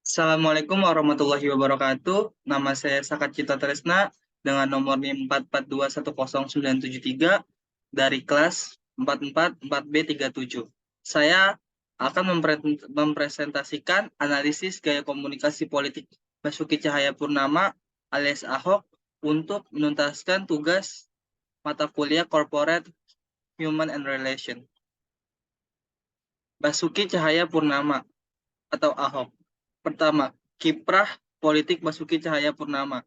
Assalamualaikum warahmatullahi wabarakatuh. Nama saya Sakat Cita Tresna dengan nomor NIM 442109773 dari kelas 444B37. Saya akan mempresentasikan analisis gaya komunikasi politik Basuki Cahayapurnama alias Ahok untuk menuntaskan tugas mata kuliah Corporate Human and Relation. Basuki Cahayapurnama atau Ahok. Pertama, kiprah politik Basuki Cahayapurnama.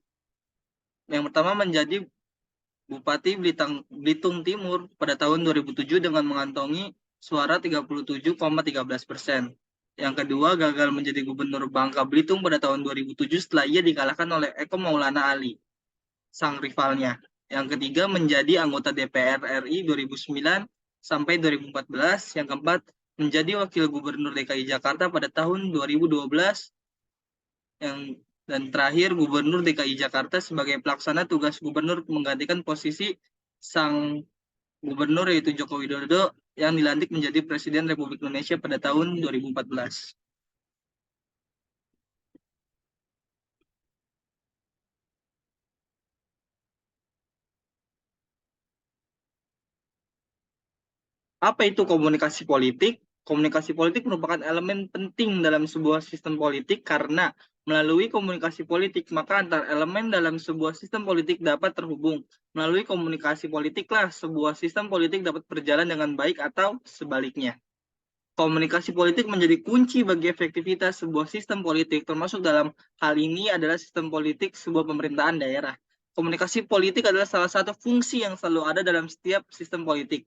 Yang pertama menjadi Bupati Belitung Timur pada tahun 2007 dengan mengantongi suara 37,13%. Yang kedua, gagal menjadi Gubernur Bangka Belitung pada tahun 2007 setelah ia dikalahkan oleh Eko Maulana Ali, sang rivalnya. Yang ketiga, menjadi anggota DPR RI 2009 sampai 2014. Yang keempat, menjadi Wakil Gubernur DKI Jakarta pada tahun 2012 dan terakhir Gubernur DKI Jakarta sebagai pelaksana tugas gubernur menggantikan posisi sang gubernur yaitu Joko Widodo yang dilantik menjadi Presiden Republik Indonesia pada tahun 2014. Apa itu komunikasi politik? Komunikasi politik merupakan elemen penting dalam sebuah sistem politik karena melalui komunikasi politik maka antar elemen dalam sebuah sistem politik dapat terhubung. Melalui komunikasi politiklah sebuah sistem politik dapat berjalan dengan baik atau sebaliknya. Komunikasi politik menjadi kunci bagi efektivitas sebuah sistem politik, termasuk dalam hal ini adalah sistem politik sebuah pemerintahan daerah. Komunikasi politik adalah salah satu fungsi yang selalu ada dalam setiap sistem politik.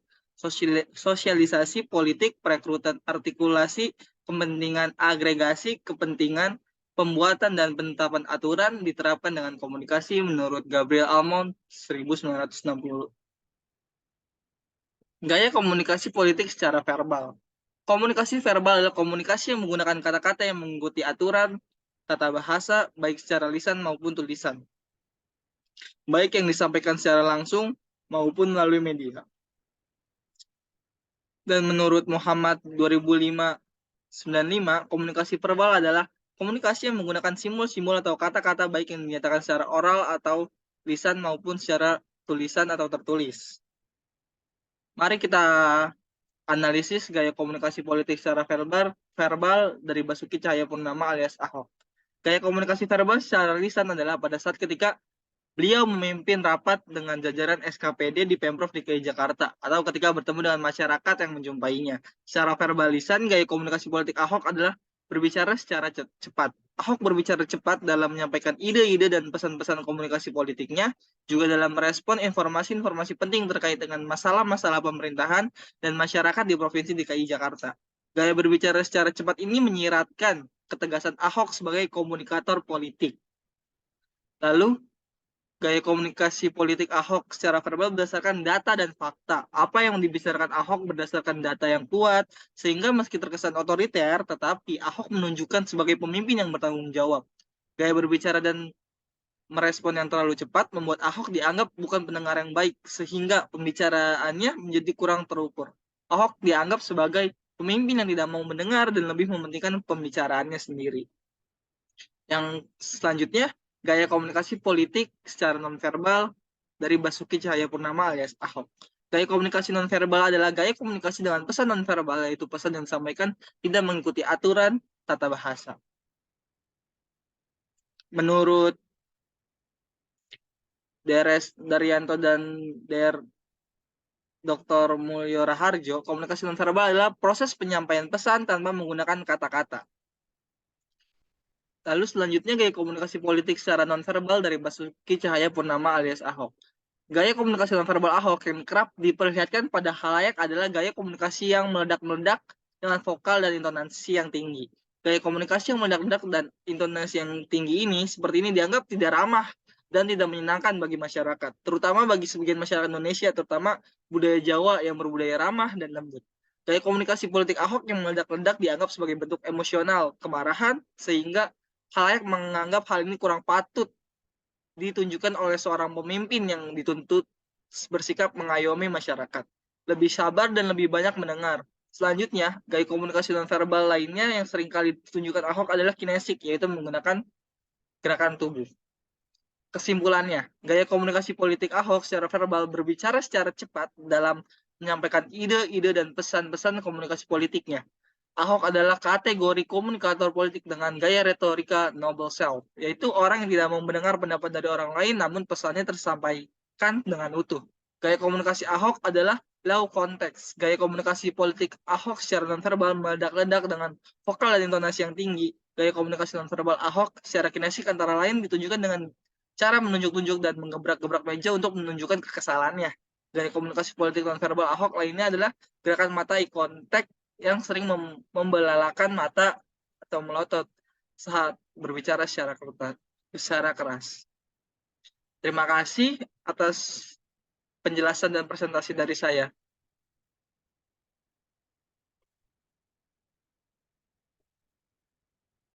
Sosialisasi politik, perekrutan, artikulasi, kepentingan agregasi, kepentingan, pembuatan dan penetapan aturan diterapkan dengan komunikasi menurut Gabriel Almond 1960. Gaya komunikasi politik secara verbal. Komunikasi verbal adalah komunikasi yang menggunakan kata-kata yang mengikuti aturan, tata bahasa, baik secara lisan maupun tulisan. Baik yang disampaikan secara langsung maupun melalui media. Dan menurut Muhammad 2005-95, komunikasi verbal adalah komunikasi yang menggunakan simbol-simbol atau kata-kata baik yang dinyatakan secara oral atau lisan maupun secara tulisan atau tertulis. Mari kita analisis gaya komunikasi politik secara verbal dari Basuki Cahayapurnama alias Ahok. Gaya komunikasi verbal secara lisan adalah pada saat ketika beliau memimpin rapat dengan jajaran SKPD di Pemprov DKI Jakarta atau ketika bertemu dengan masyarakat yang menjumpainya. Secara verbal lisan, gaya komunikasi politik Ahok adalah berbicara secara cepat. Ahok berbicara cepat dalam menyampaikan ide-ide dan pesan-pesan komunikasi politiknya, juga dalam merespon informasi-informasi penting terkait dengan masalah-masalah pemerintahan dan masyarakat di Provinsi DKI Jakarta. Gaya berbicara secara cepat ini menyiratkan ketegasan Ahok sebagai komunikator politik. Lalu, gaya komunikasi politik Ahok secara verbal berdasarkan data dan fakta. Apa yang dibicarakan Ahok berdasarkan data yang kuat, sehingga meski terkesan otoriter, tetapi Ahok menunjukkan sebagai pemimpin yang bertanggung jawab. Gaya berbicara dan merespon yang terlalu cepat membuat Ahok dianggap bukan pendengar yang baik, sehingga pembicaraannya menjadi kurang terukur. Ahok dianggap sebagai pemimpin yang tidak mau mendengar dan lebih mementingkan pembicaraannya sendiri. Yang selanjutnya, gaya komunikasi politik secara nonverbal dari Basuki Cahayapurnama alias Ahok. Gaya komunikasi nonverbal adalah gaya komunikasi dengan pesan nonverbal, yaitu pesan yang disampaikan tidak mengikuti aturan tata bahasa. Menurut Deres Daryanto dan Dr. Mulyo Raharjo, komunikasi nonverbal adalah proses penyampaian pesan tanpa menggunakan kata-kata. Lalu selanjutnya gaya komunikasi politik secara nonverbal dari Basuki Cahayapurnama alias Ahok. Gaya komunikasi nonverbal Ahok yang kerap diperlihatkan pada khalayak adalah gaya komunikasi yang meledak-meledak dengan vokal dan intonasi yang tinggi. Gaya komunikasi yang meledak-ledak dan intonasi yang tinggi ini seperti ini dianggap tidak ramah dan tidak menyenangkan bagi masyarakat, terutama bagi sebagian masyarakat Indonesia, terutama budaya Jawa yang berbudaya ramah dan lembut. Gaya komunikasi politik Ahok yang meledak-ledak dianggap sebagai bentuk emosional, kemarahan, sehingga khalayak menganggap hal ini kurang patut ditunjukkan oleh seorang pemimpin yang dituntut bersikap mengayomi masyarakat, lebih sabar dan lebih banyak mendengar. Selanjutnya, gaya komunikasi nonverbal lainnya yang seringkali ditunjukkan Ahok adalah kinesik, yaitu menggunakan gerakan tubuh. Kesimpulannya, gaya komunikasi politik Ahok secara verbal berbicara secara cepat dalam menyampaikan ide-ide dan pesan-pesan komunikasi politiknya. Ahok adalah kategori komunikator politik dengan gaya retorika noble self, yaitu orang yang tidak mau mendengar pendapat dari orang lain namun pesannya tersampaikan dengan utuh. Gaya komunikasi Ahok adalah low context. Gaya komunikasi politik Ahok secara nonverbal meledak-ledak dengan vokal dan intonasi yang tinggi. Gaya komunikasi nonverbal Ahok secara kinesik antara lain ditunjukkan dengan cara menunjuk-tunjuk dan menggebrak-gebrak meja untuk menunjukkan kekesalannya. Gaya komunikasi politik nonverbal Ahok lainnya adalah gerakan mata eye contact yang sering membelalakan mata atau melotot saat berbicara secara keras. Terima kasih atas penjelasan dan presentasi dari saya.